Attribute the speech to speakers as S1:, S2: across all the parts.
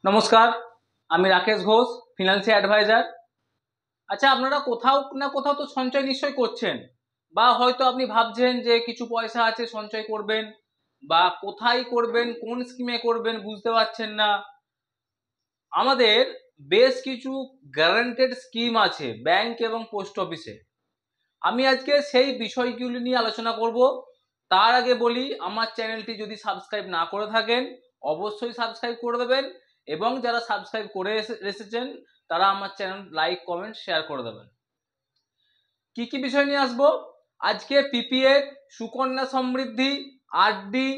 S1: নমস্কার, আমি Rakesh Ghosh, financial adviser. আচ্ছা, আপনারা কোথাও না কোথাও তো সঞ্চয় নিশ্চয় করছেন, বা হয়তো আপনি ভাবছেন যে কিছু পয়সা আছে সঞ্চয় করবেন, বা কোথায় করবেন, কোন স্কিমে করবেন বুঝতে পারছেন না। আমাদের বেশ কিছু গ্যারান্টেড স্কিম আছে ব্যাংক এবং পোস্ট অফিসে। আমি আজকে সেই বিষয়গুলি নিয়ে আলোচনা করব। তার আগে বলি, আমার চ্যানেলটি যদি সাবস্ক্রাইব না করে থাকেন অবশ্যই সাবস্ক্রাইব করে দেবেন, এবং যারা সাবস্ক্রাইব করে এসেছেন তারা আমার চ্যানেল লাইক কমেন্ট শেয়ার করে দেবেন। কি কি বিষয় নিয়ে আসবো আজকে? PPF, Sukanya Samriddhi, RD,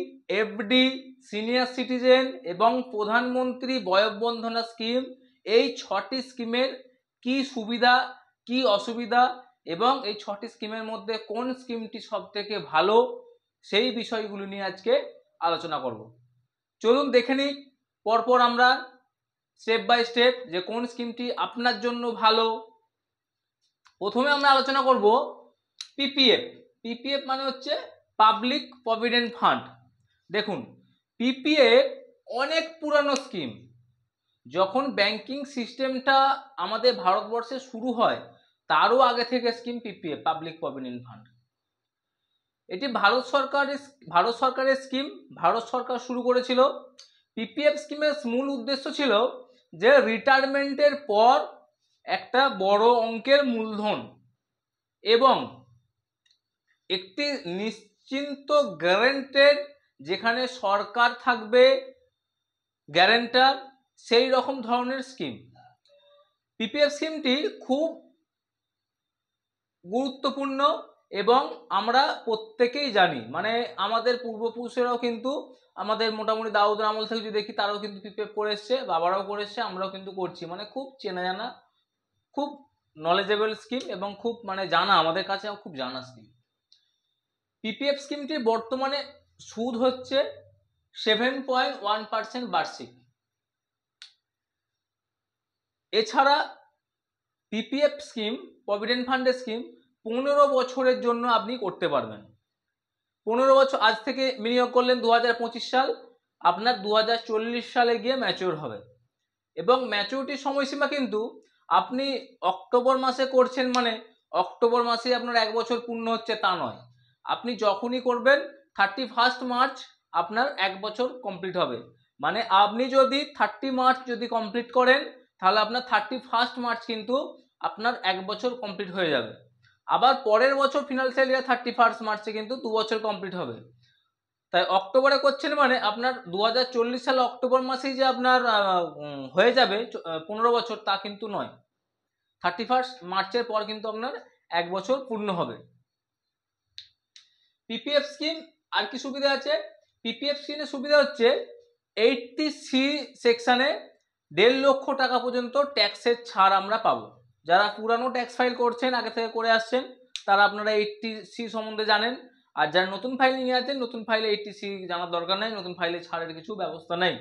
S1: FD, senior citizen এবং প্রধানমন্ত্রী বয়োবন্ধনা স্কিম, এই 6টি স্কিমের কি সুবিধা কি অসুবিধা এবং এই 6টি স্কিমের মধ্যে কোন স্কিমটি সব থেকে ভালো, সেই বিষয়গুলো নিয়ে আজকে আলোচনা করব। চলুন দেখে নিই পরপর আমরা স্টেপ বাই স্টেপ যে কোন স্কিমটি আপনার জন্য ভালো। প্রথমে আমরা আলোচনা করব পিপিএফ। পিপিএফ মানে হচ্ছে পাবলিক প্রভিডেন্ট ফান্ড। দেখুন, পিপিএফ অনেক পুরানো স্কিম। যখন ব্যাংকিং সিস্টেমটা আমাদের ভারতবর্ষে শুরু হয় তারও আগে থেকে scheme PPF, public provident fund. এটি ভারত সরকারের স্কিম। ভারত সরকার শুরু করেছিল। পিপিএফ স্কিমের মূল উদ্দেশ্য ছিল যে রিটায়ারমেন্টের পর একটা বড় অঙ্কের মূলধন এবং একটি নিশ্চিন্ত গ্যারান্টেড, যেখানে সরকার থাকবে গ্যারান্টার, সেই রকম ধরনের স্কিম। পিপিএফ স্কিমটি খুব গুরুত্বপূর্ণ এবং আমরা প্রত্যেকেই জানি, মানে আমাদের পূর্বপুরুষেরাও কিন্তু, আমাদের মোটামুটি দাউদের আমল থেকে যদি দেখি তারাও কিন্তু পিপিএফ করে এসছে, বাবারাও করে এসছে, আমরাও কিন্তু করছি। মানে খুব চেনা জানা, খুব নলেজেবল স্কিম এবং খুব জানা, আমাদের কাছে খুব জানা স্কিম। পিপিএফ স্কিমটির বর্তমানে সুদ হচ্ছে 7.1% বার্ষিক। এছাড়া পিপিএফ স্কিম, প্রভিডেন্ট ফান্ডের স্কিম 15 বছরের জন্য আপনি করতে পারবেন। 15 বছর আজ থেকে বিনিয়োগ করলেন 2025 সাল, আপনার 2040 সালে গিয়ে ম্যাচিওর হবে। এবং ম্যাচিউরিটির সময়সীমা কিন্তু আপনি অক্টোবর মাসে করছেন মানে অক্টোবর মাসে আপনার 1 বছর পূর্ণ হচ্ছে তা নয়। আপনি যখনই করবেন 31 মার্চ আপনার 1 বছর কমপ্লিট হবে। মানে আপনি যদি 30 মার্চ যদি কমপ্লিট করেন তাহলে আপনার 31 মার্চ কিন্তু আপনার 1 বছর কমপ্লিট হয়ে যাবে। আবার পরের বছর ফিনান্সিয়াল ইয়ার 31 মার্চে কিন্তু 2 বছর কমপ্লিট হবে। তাই অক্টোবরে করছেন মানে আপনার 2040 সালে অক্টোবর মাসেই যে আপনার হয়ে যাবে 15 বছর, তা কিন্তু নয়। 31 মার্চের পর কিন্তু আপনার 1 বছর পূর্ণ হবে। পিপিএফ স্কিম আর কি সুবিধা আছে? পিপিএফ স্কিমের সুবিধা হচ্ছে 80C সেকশনে 1.5 লক্ষ টাকা পর্যন্ত ট্যাক্সের ছাড় আমরা পাবো। যারা পুরানো ট্যাক্স ফাইল করছেন, আগে থেকে করে আসছেন, তারা আপনারা 80C সম্বন্ধে জানেন। আর যারা নতুন ফাইল নিয়ে আছেন, নতুন ফাইলে 80C জানার দরকার নেই, নতুন ফাইলে ছাড়ের কিছু ব্যবস্থা নেই।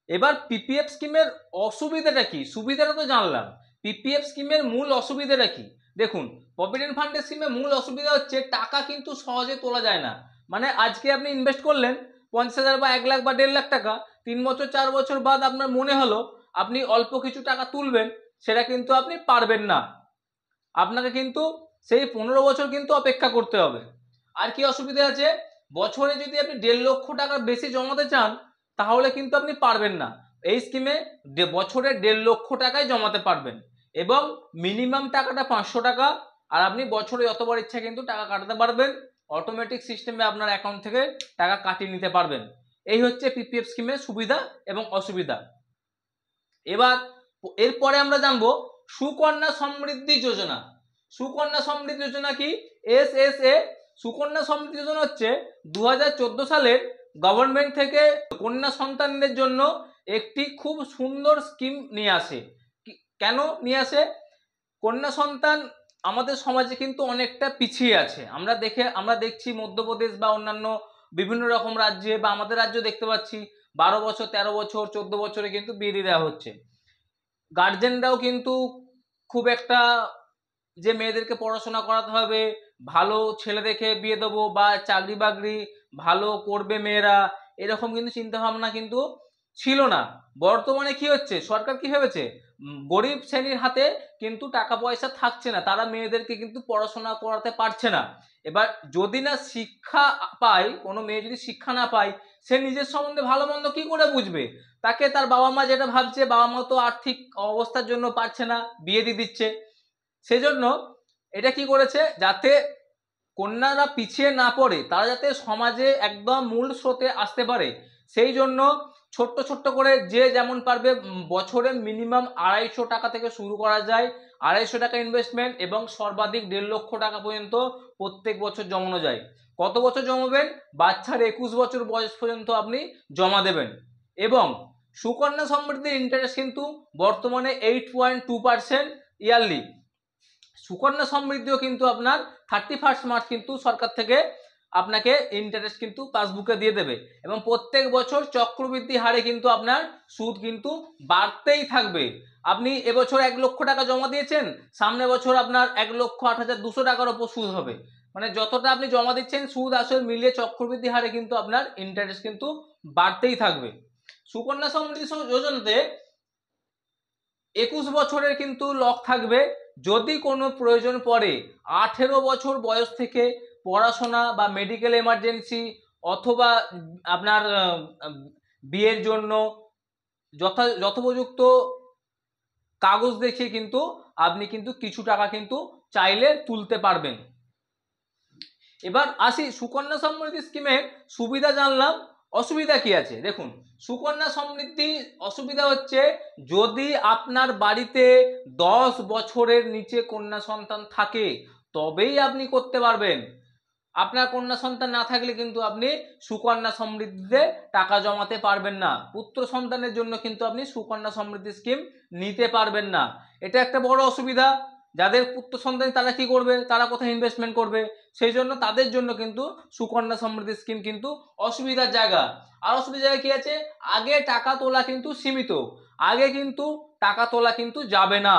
S1: এবার পিপিএফ স্কিমের অসুবিধাটা কি? সুবিধাটা তো জানলাম, পিপিএফ স্কিমের মূল অসুবিধাটা কি? দেখুন, প্রভিডেন্ট ফান্ডের স্কিমে মূল অসুবিধা হচ্ছে টাকা কিন্তু সহজে তোলা যায় না। মানে আজকে আপনি ইনভেস্ট করলেন 50,000 বা 1 লাখ বা 1.5 লাখ টাকা, 3 বছর 4 বছর বাদ আপনার মনে হলো আপনি অল্প কিছু টাকা তুলবেন, সেটা কিন্তু আপনি পারবেন না। আপনাকে কিন্তু সেই 15 বছর কিন্তু অপেক্ষা করতে হবে। আর কি অসুবিধা আছে? বছরে যদি আপনি 1.5 লক্ষ টাকার বেশি জমাতে চান তাহলে কিন্তু আপনি পারবেন না। এই স্কিমে বছরে 1.5 লক্ষ টাকাই জমাতে পারবেন এবং মিনিমাম টাকাটা 500 টাকা। আর আপনি বছরে যতবার ইচ্ছা কিন্তু টাকা কাটাতে পারবেন, অটোমেটিক সিস্টেমে আপনার অ্যাকাউন্ট থেকে টাকা কাটিয়ে নিতে পারবেন। এই হচ্ছে পিপিএফ স্কিমের সুবিধা এবং অসুবিধা। এবার এরপরে আমরা জানবো সুকন্যা সমৃদ্ধি যোজনা। সুকন্যা সমৃদ্ধি যোজনা কি? এসএসএ। সুকন্যা সমৃদ্ধি যোজনা হচ্ছে 2014 সালের গভর্নমেন্ট থেকে কন্যা সন্তানদের জন্য একটি খুব সুন্দর স্কিম নিয়ে আসে। কেন নিয়ে আসে? কন্যা সন্তান আমাদের সমাজে কিন্তু অনেকটা পিছিয়ে আছে। আমরা দেখছি মধ্যপ্রদেশ বা অন্যান্য বিভিন্ন রকম রাজ্যে বা আমাদের রাজ্য দেখতে পাচ্ছি 12 বছর 13 বছর 14 বছরে কিন্তু বিয়ে দিয়ে দেওয়া হচ্ছে। গার্জেনরাও কিন্তু খুব একটা যে মেয়েদেরকে পড়াশোনা করাতে হবে, ভালো ছেলে দেখে বিয়ে দেবো বা চাকরি বাকরি ভালো করবে মেয়েরা, এরকম কিন্তু চিন্তা ভাবনা কিন্তু ছিল না। বর্তমানে কি হচ্ছে, সরকার কি ভেবেছে, গরিব শ্রেণীর হাতে কিন্তু টাকা পয়সা থাকছে না, তারা মেয়েদেরকে কিন্তু পড়াশোনা করাতে পারছে না। এবার যদি না শিক্ষা পায়, কোনো মেয়ে যদি শিক্ষা না পায়, সে নিজের সম্বন্ধে ভালো মন্দ কি করে বুঝবে? তাকে তার বাবা মা যেটা ভাবছে, বাবা মা তো আর্থিক অবস্থার জন্য পারছে না, বিয়ে দিয়ে দিচ্ছে। সেজন্য এটা কি করেছে, যাতে কন্যারা পিছিয়ে না পড়ে, তারা যাতে সমাজে একদম মূল স্রোতে আসতে পারে, সেই জন্য ছোট্ট ছোট্ট করে যে যেমন পারবে বছরে মিনিমাম 250 টাকা থেকে শুরু করা যায়, 250 টাকা ইনভেস্টমেন্ট, এবং সর্বাধিক 1.5 লক্ষ টাকা পর্যন্ত প্রত্যেক বছর জমানো যায়। কত বছর জমাবেন? বাচ্চার 21 বছর বয়স পর্যন্ত আপনি জমা দেবেন। এবং সুকন্যা সমৃদ্ধির ইন্টারেস্ট কিন্তু বর্তমানে 8.2% ইয়ারলি। সুকন্যা সমৃদ্ধিও কিন্তু আপনার 31 মার্চ কিন্তু সরকার থেকে আপনাকে ইন্টারেস্ট কিন্তু পাসবুকে দিয়ে দেবে, এবং প্রত্যেক বছর চক্রবৃদ্ধি হারে কিন্তু আপনার সুদ কিন্তু বাড়তেই থাকবে। আপনি এবছর 1 লক্ষ টাকা জমা দিয়েছেন, সামনে বছর আপনার 1,08,200 টাকার ওপর সুদ হবে। মানে যতটা আপনি জমা দিচ্ছেন, সুদ আসল মিলিয়ে চক্রবৃদ্ধি হারে কিন্তু আপনার ইন্টারেস্ট কিন্তু বাড়তেই থাকবে। সুকন্যা সমৃদ্ধি যোজনাতে 21 বছরের কিন্তু লক থাকবে। যদি কোনো প্রয়োজন পড়ে 18 বছর বয়স থেকে পড়াশোনা বা মেডিকেল এমার্জেন্সি, অথবা আপনার বিয়ের জন্য যথোপযুক্ত কাগজ দেখিয়ে কিন্তু আপনি কিন্তু কিছু টাকা কিন্তু চাইলে তুলতে পারবেন। এবার আসি সুকন্যা সমৃদ্ধি স্কিমের সুবিধা জানলাম, অসুবিধা কি আছে দেখুন। সুকন্যা সমৃদ্ধি অসুবিধা হচ্ছে, যদি আপনার বাড়িতে 10 বছরের নিচে কন্যা সন্তান থাকে তবেই আপনি করতে পারবেন। আপনার কন্যা সন্তান না থাকলে কিন্তু আপনি সুকন্যা সমৃদ্ধিতে টাকা জমাতে পারবেন না। পুত্র সন্তানের জন্য কিন্তু আপনি সুকন্যা সমৃদ্ধি স্কিম নিতে পারবেন না। এটা একটা বড় অসুবিধা। যাদের পুত্র সন্তান তারা কি করবে, তারা কোথায় ইনভেস্টমেন্ট করবে? সেই জন্য তাদের জন্য কিন্তু সুকন্যা সমৃদ্ধি স্কিম কিন্তু অসুবিধার জায়গা। আর অসুবিধার জায়গা কি আছে, আগে টাকা তোলা কিন্তু সীমিত, আগে কিন্তু টাকা তোলা কিন্তু যাবে না।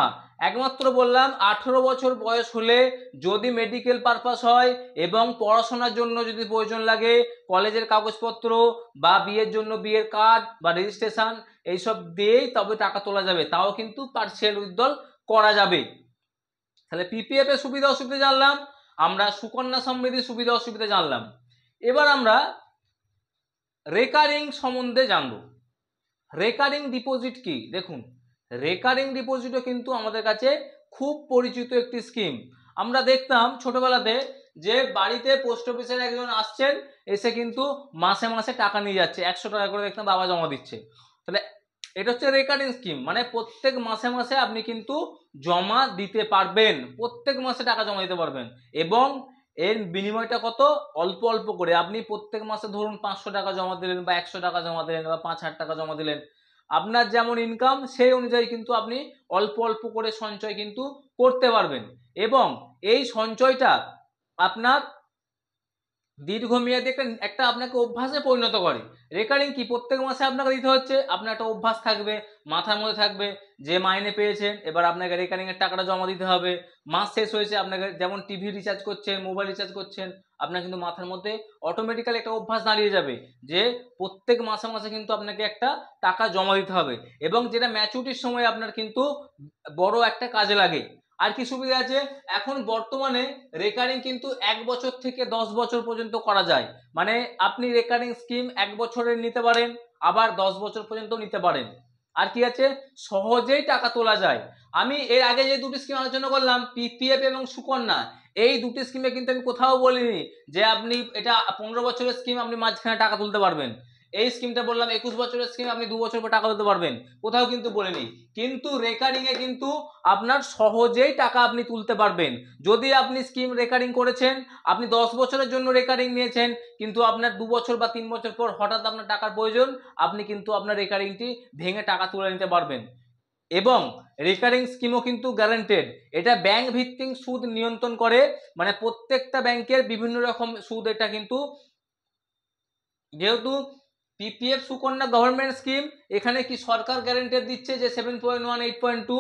S1: একমাত্র বললাম 18 বছর বয়স হলে, যদি মেডিকেল পারপাস হয় এবং পড়াশোনার জন্য যদি প্রয়োজন লাগে, কলেজের কাগজপত্র বা বিয়ের জন্য বিয়ের কার্ড বা রেজিস্ট্রেশন, এইসব দিয়েই তবে টাকা তোলা যাবে, তাও কিন্তু পার্সিয়াল উইথড্রল করা যাবে। তাহলে পিপিএফ এর সুবিধা অসুবিধা জানলাম, আমরা সুকন্যা সমৃদ্ধির সুবিধা অসুবিধা জানলাম। এবার আমরা রেকারিং সম্বন্ধে জানবো। রেকারিং ডিপোজিট কি? দেখুন, রেকারিং ডিপোজিটও কিন্তু আমাদের কাছে খুব পরিচিত একটি স্কিম। আমরা দেখতাম ছোটবেলাতে যে বাড়িতে পোস্ট অফিসের একজন আসছেন, এসে কিন্তু মাসে মাসে টাকা নিয়ে যাচ্ছে, 100 টাকা করে দেখতাম বাবা জমা দিচ্ছে। তাহলে এটা হচ্ছে রেকারিং স্কিম, মানে প্রত্যেক মাসে মাসে আপনি কিন্তু জমা দিতে পারবেন, প্রত্যেক মাসে টাকা জমা দিতে পারবেন। এবং এর বিনিময়টা কত? অল্প অল্প করে। আপনি প্রত্যেক মাসে ধরুন 500 টাকা জমা দিলেন, বা 100 টাকা জমা দিলেন, বা 5,000 টাকা জমা দিলেন, আপনার যেমন ইনকাম সেই অনুযায়ী কিন্তু আপনি অল্প অল্প করে সঞ্চয় কিন্তু করতে পারবেন। এবং এই সঞ্চয়টা আপনার দীর্ঘমেয়াদী একটা আপনাকে অভ্যাসে পরিণত করে। রেকারিং কি, প্রত্যেক মাসে আপনাকে দিতে হচ্ছে, আপনার একটা অভ্যাস থাকবে, মাথার মধ্যে থাকবে যে মাইনে পেয়েছেন, এবার আপনাকে রেকারিং এর টাকাটা জমা দিতে হবে। মাস শেষ হয়েছে, আপনাকে যেমন টিভি রিচার্জ করছেন, মোবাইল রিচার্জ করছেন, আপনার কিন্তু মাথার মধ্যে অটোমেটিক্যালি একটা অভ্যাস দাঁড়িয়ে যাবে যে প্রত্যেক মাসে মাসে কিন্তু আপনাকে একটা টাকা জমা দিতে হবে, এবং যেটা ম্যাচুরিটির সময় আপনার কিন্তু বড় একটা কাজে লাগে। আর কি সুবিধা আছে, এখন বর্তমানে রেকারিং কিন্তু 1 বছর থেকে 10 বছর পর্যন্ত করা যায়। মানে আপনি রেকারিং স্কিম 1 বছরের নিতে পারেন, আবার 10 বছর পর্যন্ত নিতে পারেন। আর কি আছে, সহজেই টাকা তোলা যায়। আমি এর আগে যে দুটি স্কিম আলোচনা করলাম, পিপিএফ এবং সুকন্যা, এই দুটি স্কিমে কিন্তু আমি কোথাও বলিনি যে আপনি এটা 15 বছরের স্কিম, আপনি মাঝখানে টাকা তুলতে পারবেন। এই স্কিমটা বললাম 21 বছরের স্কিম, আপনি 2 বছর পর টাকা তুলতে পারবেন, কোথাও কিন্তু বলিনি। কিন্তু রেকারিং এ কিন্তু আপনার সহজেই টাকা আপনি তুলতে পারবেন। যদি আপনি স্কিম রেকারিং করেছেন, আপনি 10 বছরের জন্য রেকারিং নিয়েছেন, কিন্তু আপনার 2 বছর বা 3 বছর পর হঠাৎ আপনার টাকার প্রয়োজন, আপনি কিন্তু আপনার রেকারিংটি ভেঙে টাকা তুলে নিতে পারবেন। এবং রেকারিং স্কিমও কিন্তু গ্যারান্টেড, এটা ব্যাংক ভিত্তিক সুদ নিয়ন্ত্রণ করে, মানে প্রত্যেকটা ব্যাংকের বিভিন্ন রকম সুদ। এটা কিন্তু যেহেতু পিপিএফ সুকন্যা গভর্নমেন্ট স্কিম, এখানে কি সরকার গ্যারান্টি দিচ্ছে যে 7.1 8.2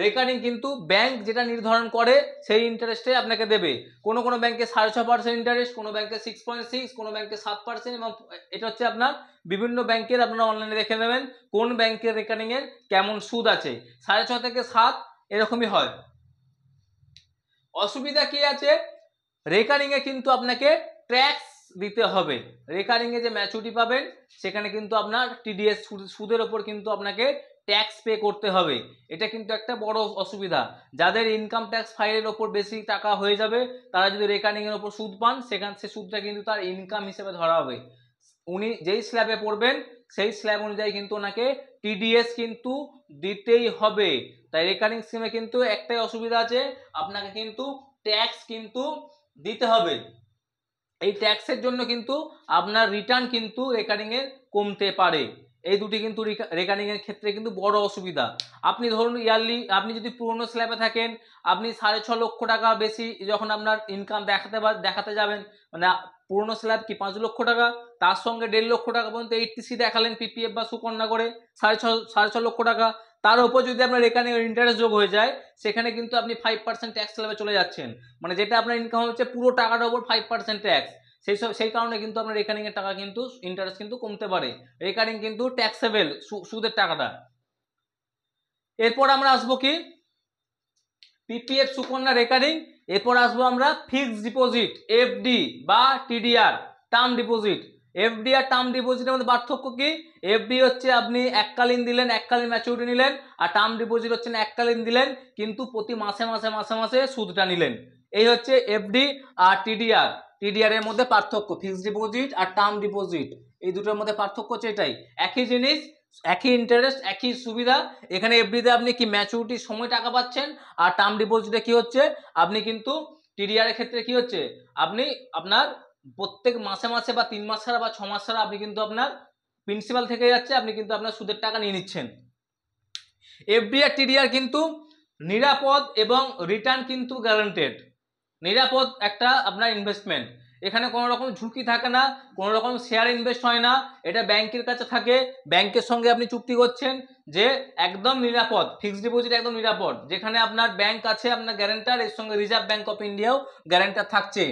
S1: রেকারিং কিন্তু ব্যাংক যেটা নির্ধারণ করে সেই ইন্টারেস্টে আপনাকে দেবে। কোনো কোনো ব্যাংকে 6.5% ইন্টারেস্ট, কোনো ব্যাংকে 6.6, কোনো ব্যাংকে 7%, এবং এটা হচ্ছে আপনার বিভিন্ন ব্যাংকের, আপনারা অনলাইনে দেখে নেবেন কোন ব্যাংকের রেকারিং এর কেমন সুদ আছে। 6.5 থেকে 7 এরকমই হয়। অসুবিধা কি আছে, রেকারিং এ কিন্তু আপনাকে ট্যাক্স দিতে হবে। রেকারিং এ যে ম্যাচুরিটি পাবেন সেখানে কিন্তু আপনার টিডিএস সুদের ওপর কিন্তু আপনাকে ট্যাক্স পে করতে হবে। এটা কিন্তু একটা বড় অসুবিধা। যাদের ইনকাম ট্যাক্স ফাইলের ওপর বেশি টাকা হয়ে যাবে তারা যদি রেকারিং এর ওপর সুদ পান সে সুদটা কিন্তু তার ইনকাম হিসেবে ধরা হবে। উনি যেই স্ল্যাবে পড়বেন সেই স্ল্যাব অনুযায়ী কিন্তু ওনাকে টিডিএস কিন্তু দিতেই হবে। তাই রেকারিং স্কিমে কিন্তু একটাই অসুবিধা আছে, আপনাকে কিন্তু ট্যাক্স কিন্তু দিতে হবে। এই ট্যাক্সের জন্য কিন্তু আপনার রিটার্ন কিন্তু রেকারিং এর কমতে পারে। এই দুটি কিন্তু রেকারিং এর ক্ষেত্রে কিন্তু বড় অসুবিধা। আপনি ধরুন ইয়ারলি, আপনি যদি পুরনো স্ল্যাবে থাকেন, আপনি 6.5 লক্ষ টাকা বেশি যখন আপনার ইনকাম দেখাতে যাবেন, মানে পুরনো স্ল্যাব কি 5 লক্ষ টাকা, তার সঙ্গে 1.5 লক্ষ টাকা পর্যন্ত এইচটিসি দেখালেন পিপিএফ বা সুকন্যা করে 6.5 লক্ষ টাকা, তার উপর যদি আপনার রেকারিং এর ইন্টারেস্ট যোগ হয়ে যায় সেখানে কিন্তু আপনি 5% ট্যাক্স স্ল্যাবে চলে যাচ্ছেন। মানে যেটা আপনার ইনকাম হচ্ছে পুরো টাকাটার উপর 5% ট্যাক্স। সেই কারণে কিন্তু আপনার রেকারিং এর টাকা কিন্তু ইন্টারেস্ট কিন্তু কমতে পারে। রেকারিং কিন্তু ট্যাক্সেবল সুদের টাকাটা। এরপর আমরা আসবো কি পিপিএফ সুকন্যা রেকারিং। এরপর আসবো আমরা ফিক্সড ডিপোজিট, এফডি বা টিডিআর, টার্ম ডিপোজিট। এফডি আর টার্ম ডিপোজিটের মধ্যে পার্থক্য কি, এফডি হচ্ছে আপনি এককালীন দিলেন, এককালীন ম্যাচুরিটি নিলেন, আর টার্ম ডিপোজিট হচ্ছে না এককালীন দিলেন কিন্তু প্রতি মাসে মাসে মাসে মাসে সুদটা নিলেন। এই হচ্ছে এফডি আর টিডিআর। টিডিআর এর মধ্যে পার্থক্য, ফিক্সড ডিপোজিট আর টার্ম ডিপোজিট, এই দুটোর মধ্যে পার্থক্য হচ্ছে এটাই। একই জিনিস, একই ইন্টারেস্ট, একই সুবিধা। এখানে এফডিতে আপনি কি ম্যাচুরিটির সময় টাকা পাচ্ছেন, আর টার্ম ডিপোজিটে কি হচ্ছে আপনি কিন্তু টিডিআর এর ক্ষেত্রে কি হচ্ছে আপনি আপনার প্রত্যেক মাসে মাসে বা 3 মাস ছাড়া বা 6 মাস ছাড়া আপনি কিন্তু আপনার প্রিন্সিপাল থেকে যাচ্ছে, আপনি কিন্তু আপনার সুদের টাকা নিয়ে নিচ্ছেন। এফডি আর টিডিআর কিন্তু নিরাপদ এবং রিটার্ন কিন্তু গ্যারান্টেড। নিরাপদ একটা আপনার ইনভেস্টমেন্ট, এখানে কোনো রকম ঝুঁকি থাকে না, কোনো রকম শেয়ার ইনভেস্ট হয় না, এটা ব্যাংকের কাছে থাকে, ব্যাংকের সঙ্গে আপনি চুক্তি করছেন যে একদম নিরাপদ। ফিক্সড ডিপোজিট একদম নিরাপদ, যেখানে আপনার ব্যাংক আছে আপনার গ্যারান্টার, এর সঙ্গে রিজার্ভ ব্যাংক অফ ইন্ডিয়াও গ্যারান্টার থাকছে।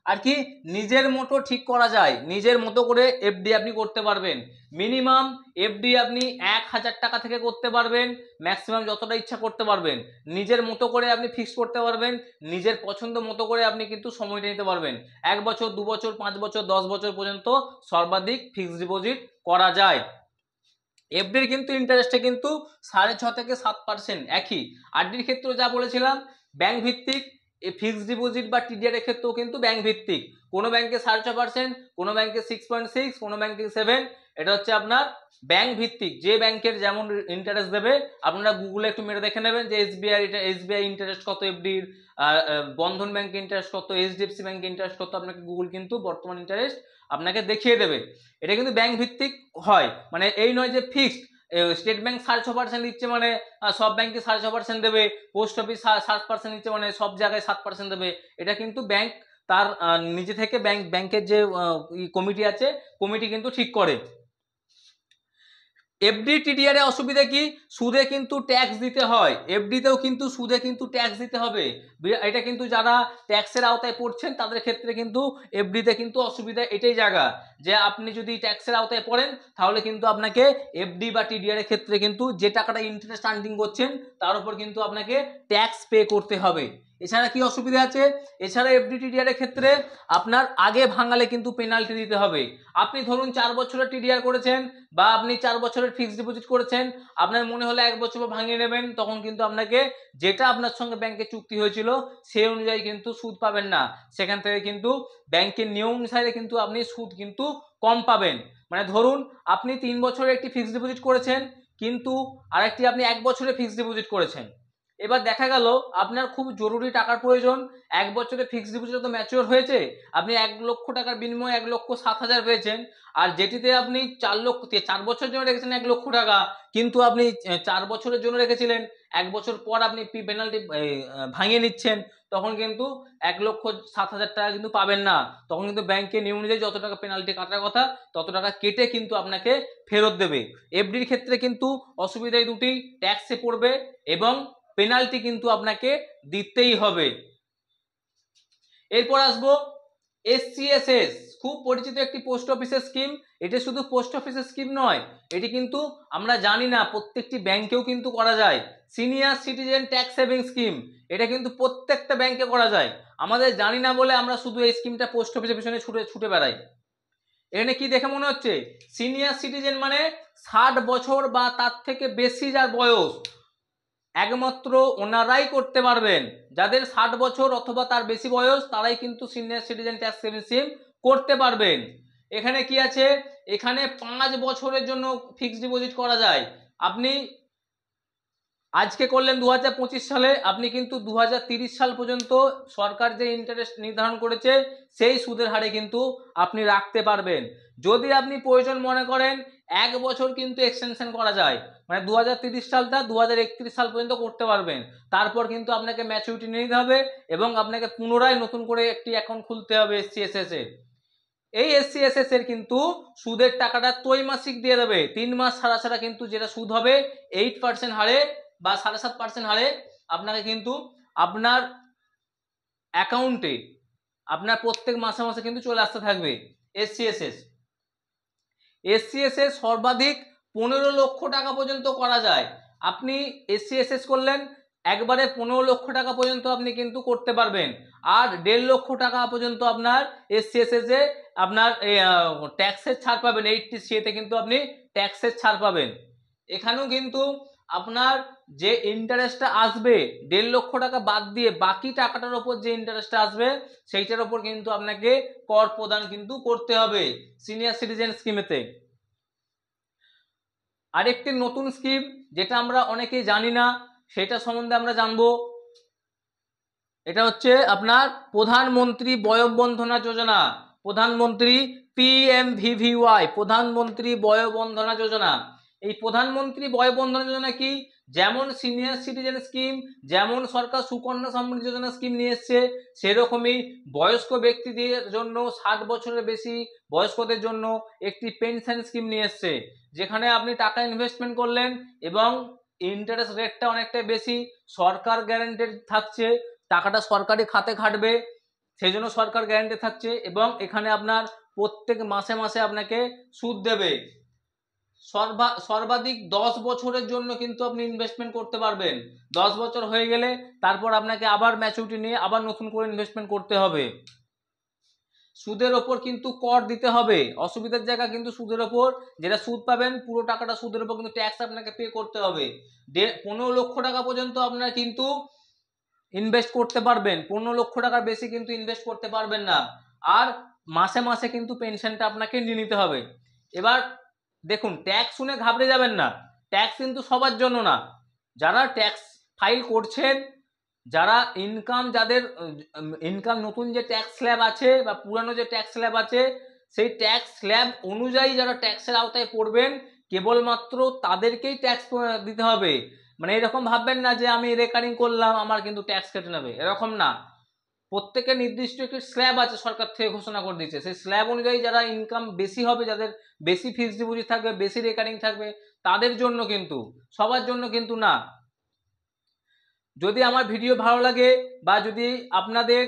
S1: আর কি নিজের মতো ঠিক করা যায়, নিজের মতো করে এফডি আপনি করতে পারবেন। মিনিমাম এফডি আপনি 1000 টাকা থেকে করতে পারবেন, ম্যাক্সিমাম যতটা ইচ্ছা করতে পারবেন। নিজের মতো করে আপনি ফিক্স করতে পারবেন, নিজের পছন্দ মতো করে আপনি কিন্তু সময়টা নিতে পারবেন। 1 বছর, 2 বছর, 5 বছর, 10 বছর পর্যন্ত সর্বাধিক ফিক্সড ডিপোজিট করা যায়। এফডির কিন্তু ইন্টারেস্টে কিন্তু 6.5 থেকে 7% একই। আরডির ক্ষেত্রেও যা বলেছিলাম ব্যাংক ভিত্তিক, এই ফিক্সড ডিপোজিট বা টিডিআর এর ক্ষেত্রেও কিন্তু ব্যাংক ভিত্তিক। কোনো ব্যাংকে 6.5%, কোনো ব্যাংকে 6.6, কোনো ব্যাংকে 7। এটা হচ্ছে আপনার ব্যাংক ভিত্তিক, যে ব্যাংকের যেমন ইন্টারেস্ট দেবে। আপনারা গুগলে একটু মেরে দেখে নেবেন যে এসবিআই ইন্টারেস্ট কত এফডির, বন্ধন ব্যাংক ইন্টারেস্ট কত, এইচডিএফসি ব্যাংক ইন্টারেস্ট কত, আপনাকে গুগল কিন্তু বর্তমান ইন্টারেস্ট আপনাকে দেখিয়ে দেবে। এটা কিন্তু ব্যাংক ভিত্তিক হয়, মানে এই নয় যে ফিক্সড। স্টেট ব্যাংক 6.5% দিচ্ছে মানে সব ব্যাংকে 6.5% দেবে, পোস্ট অফিস 7% দিচ্ছে মানে সব জায়গায় 7% দেবে। এটা কিন্তু ব্যাংক তার নিজে থেকে ব্যাংকের যে কমিটি আছে, কমিটি কিন্তু ঠিক করে। এফডি টিডিআর এর অসুবিধা কি, সুদে কিন্তু ট্যাক্স দিতে হয়, এফডিতেও কিন্তু সুদে কিন্তু ট্যাক্স দিতে হবে। এটা কিন্তু যারা ট্যাক্সের আওতায় পড়ছেন তাদের ক্ষেত্রে কিন্তু এফডিতে কিন্তু অসুবিধা এটাই জায়গা, যে আপনি যদি ট্যাক্সের আওতায় পড়েন তাহলে কিন্তু আপনাকে এফডি বা টিডিআর এর ক্ষেত্রে কিন্তু যে টাকাটা ইন্টারেস্ট আর্নিং করছেন তার উপর কিন্তু আপনাকে ট্যাক্স পে করতে হবে। এছাড়া কি অসুবিধা আছে, এছাড়া এফডি টিডিআর এর ক্ষেত্রে আপনার আগে ভাঙালে কিন্তু পেনাল্টি দিতে হবে। আপনি ধরুন 4 বছরের টিডিআর করেছেন বা আপনি 4 বছরের ফিক্সড ডিপোজিট করেছেন, আপনার মনে হলো 1 বছর ভাঙিয়ে নেবেন, তখন কিন্তু আপনাকে যেটা আপনার সঙ্গে ব্যাংকে চুক্তি হয়েছিল সেই অনুযায়ী কিন্তু সুদ পাবেন না। সেখান থেকে কিন্তু ব্যাংকের নিয়ম অনুসারে কিন্তু আপনি সুদ কিন্তু কম পাবেন। মানে ধরুন আপনি 3 বছরের একটি ফিক্সড ডিপোজিট করেছেন, কিন্তু আরেকটি আপনি 1 বছরের ফিক্সড ডিপোজিট করেছেন। এবার দেখা গেল আপনার খুব জরুরি টাকার প্রয়োজন, 1 বছরে ফিক্সড ডিপোজিট তো ম্যাচিওর হয়েছে, আপনি 1 লক্ষ টাকার বিনিময়ে 1,07,000 পেয়েছেন। আর যেটিতে আপনি 4 বছরের জন্য রেখেছেন 1 লক্ষ টাকা, কিন্তু আপনি 4 বছরের জন্য রেখেছিলেন, 1 বছর পর আপনি পেনাল্টি ভাঙিয়ে নিচ্ছেন, তখন কিন্তু 1,07,000 টাকা কিন্তু পাবেন না। তখন কিন্তু ব্যাংকের নিয়ম অনুযায়ী যত টাকা পেনাল্টি কাটার কথা তত টাকা কেটে কিন্তু আপনাকে ফেরত দেবে। এফডির ক্ষেত্রে কিন্তু অসুবিধাই দুটি, ট্যাক্সে পড়বে এবং পেনাল্টি কিন্তু আপনাকে দিতেই হবে। এরপর আসবো SCSS, খুব পরিচিত একটি পোস্ট অফিসের স্কিম। এটা শুধু পোস্ট অফিসের স্কিম নয়, এটি কিন্তু আমরা জানি না প্রত্যেকটি ব্যাংকেও কিন্তু করা যায়। Senior citizen tax saving scheme, এটা কিন্তু প্রত্যেকটা ব্যাংকে করা যায়। আমাদের জানি না বলে আমরা শুধু এই স্কিমটা পোস্ট অফিসের পিছনে ছুটে বেড়াই। এখানে কি দেখে মনে হচ্ছে? সিনিয়র সিটিজেন মানে 60 বছর বা তার থেকে বেশি যার বয়স, একমাত্র ওনারাই করতে পারবেন। যাদের 60 বছর অথবা তার বেশি বয়স তারাই কিন্তু senior citizen tax saving scheme করতে পারবেন। এখানে কি আছে? এখানে 5 বছরের জন্য ফিক্সড ডিপোজিট করা যায়। আপনি আজকে করলেন 2025 সালে, আপনি কিন্তু 2030 সাল পর্যন্ত সরকার যে ইন্টারেস্ট নির্ধারণ করেছে সেই সুদের হারে কিন্তু আপনি রাখতে পারবেন। যদি আপনি প্রয়োজন মনে করেন 1 বছর কিন্তু এক্সটেনশন করা যায়, মানে 2030 সালটা 2031 সাল পর্যন্ত করতে পারবেন। তারপর কিন্তু আপনাকে ম্যাচুরিটি নিয়ে নিতে হবে এবং আপনাকে পুনরায় নতুন করে একটি অ্যাকাউন্ট খুলতে হবে SCSS এর। এই SCSS এর কিন্তু সুদের টাকাটা ত্রৈমাসিক দিয়ে দেবে। 3 মাস ছাড়া ছাড়া কিন্তু যেটা সুদ হবে 8% হারে বা 7.5% হারে আপনাকে কিন্তু আপনার অ্যাকাউন্টে আপনার প্রত্যেক মাসে মাসে কিন্তু চলে আসতে থাকবে। SCSS সর্বাধিক 15 লক্ষ টাকা পর্যন্ত করা যায়। আপনি SCSS করলেন, একবারে 15 লক্ষ টাকা পর্যন্ত আপনি কিন্তু করতে পারবেন। আর 1.5 লক্ষ টাকা পর্যন্ত আপনার SCSS এ আপনার ট্যাক্সের ছাড় পাবেন। 80C তে কিন্তু আপনি ট্যাক্সের ছাড় পাবেন। এখানেও কিন্তু আপনার যে ইন্টারেস্টটা আসবে 1.5 লক্ষ টাকা বাদ দিয়ে বাকি টাকাটার ওপর যে ইন্টারেস্টটা আসবে সেইটার ওপর কিন্তু আপনাকে কর প্রদান কিন্তু করতে হবে সিনিয়র সিটিজেন স্কিমেতে। আরেকটি নতুন স্কিম যেটা আমরা অনেকেই জানি না, সেটা সম্বন্ধে আমরা জানবো। এটা হচ্ছে আপনার প্রধানমন্ত্রী বয়োবন্ধনা যোজনা, প্রধানমন্ত্রী PMVVY, প্রধানমন্ত্রী বয়োবন্ধনা যোজনা। এই প্রধানমন্ত্রী বয়োবন্ধনা যোজনা কি? যেমন সিনিয়র সিটিজেন স্কিম, যেমন সরকার সুকন্যা সমৃদ্ধি যোজনা স্কিম নিয়ে এসছে, সেরকমই বয়স্ক ব্যক্তিদের জন্য 60 বছরের বেশি বয়স্কদের জন্য একটি পেনশন স্কিম নিয়ে এসছে, যেখানে আপনি টাকা ইনভেস্টমেন্ট করলেন এবং ইন্টারেস্ট রেটটা অনেকটাই বেশি, সরকার গ্যারান্টেড থাকছে, টাকাটা সরকারি খাতে খাটবে সেই জন্য সরকার গ্যারান্টি থাকছে, এবং এখানে আপনার প্রত্যেক মাসে মাসে আপনাকে সুদ দেবে। সর্বাধিক 10 বছরের জন্য কিন্তু আপনি ইনভেস্টমেন্ট করতে পারবেন। 10 বছর হয়ে গেলে তারপর আপনাকে আবার ম্যাচুরিটি নিয়ে আবার নতুন করে ইনভেস্টমেন্ট করতে হবে। সুদের ওপর কিন্তু কর দিতে হবে। অসুবিধার জায়গা কিন্তু সুদের ওপর, যেটা সুদ পাবেন পুরো টাকাটা সুদের ওপর কিন্তু ট্যাক্স আপনাকে পে করতে হবে। 15 লক্ষ টাকা পর্যন্ত আপনার কিন্তু ইনভেস্ট করতে পারবেন, 15 লক্ষ টাকার বেশি কিন্তু ইনভেস্ট করতে পারবেন না। আর মাসে মাসে কিন্তু পেনশনটা আপনাকে নিয়ে নিতে হবে। এবার দেখুন, ট্যাক্স শুনে ঘাবড়ে যাবেন না, ট্যাক্স কিন্তু সবার জন্য না। যারা ট্যাক্স ফাইল করছেন, যারা যাদের ইনকাম নতুন যে ট্যাক্স স্ল্যাব আছে বা পুরানো যে ট্যাক্স স্ল্যাব আছে সেই ট্যাক্স স্ল্যাব অনুযায়ী যারা ট্যাক্সের আওতায় পড়বেন কেবলমাত্র তাদেরকেই ট্যাক্স দিতে হবে। মানে এরকম ভাববেন না যে আমি রেকারিং করলাম আমার কিন্তু ট্যাক্স কেটে নেবে, এরকম না। প্রত্যেকের নির্দিষ্ট একটি স্ল্যাব আছে, সরকার থেকে ঘোষণা করে দিচ্ছে, সেই স্ল্যাব অনুযায়ী যারা ইনকাম বেশি হবে, যাদের বেশি ফিক্সড ডিপোজিট থাকবে, বেশি রেকারিং থাকবে, তাদের জন্য কিন্তু, সবার জন্য কিন্তু না। যদি আমার ভিডিও ভালো লাগে বা যদি আপনাদের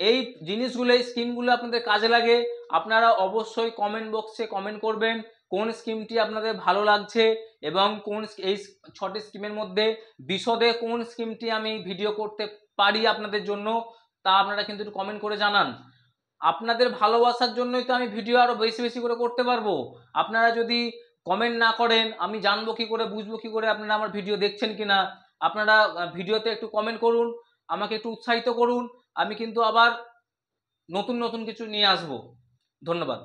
S1: এই জিনিসগুলো, এই স্কিমগুলো আপনাদের কাজে লাগে, আপনারা অবশ্যই কমেন্ট বক্সে কমেন্ট করবেন কোন স্কিমটি আপনাদের ভালো লাগছে এবং কোন এই 6টি স্কিমের মধ্যে বিশদে কোন স্কিমটি আমি ভিডিও করতে পারি আপনাদের জন্য, তা আপনারা কিন্তু একটু কমেন্ট করে জানান। আপনাদের ভালোবাসার জন্যই তো আমি ভিডিও আরো বেশি বেশি করে করতে পারবো। আপনারা যদি কমেন্ট না করেন আমি জানবো কি করে, বুঝবো কি করে আপনারা আমার ভিডিও দেখছেন কিনা। আপনারা ভিডিওতে একটু কমেন্ট করুন, আমাকে একটু উৎসাহিত করুন, আমি কিন্তু আবার নতুন নতুন কিছু নিয়ে আসবো। ধন্যবাদ।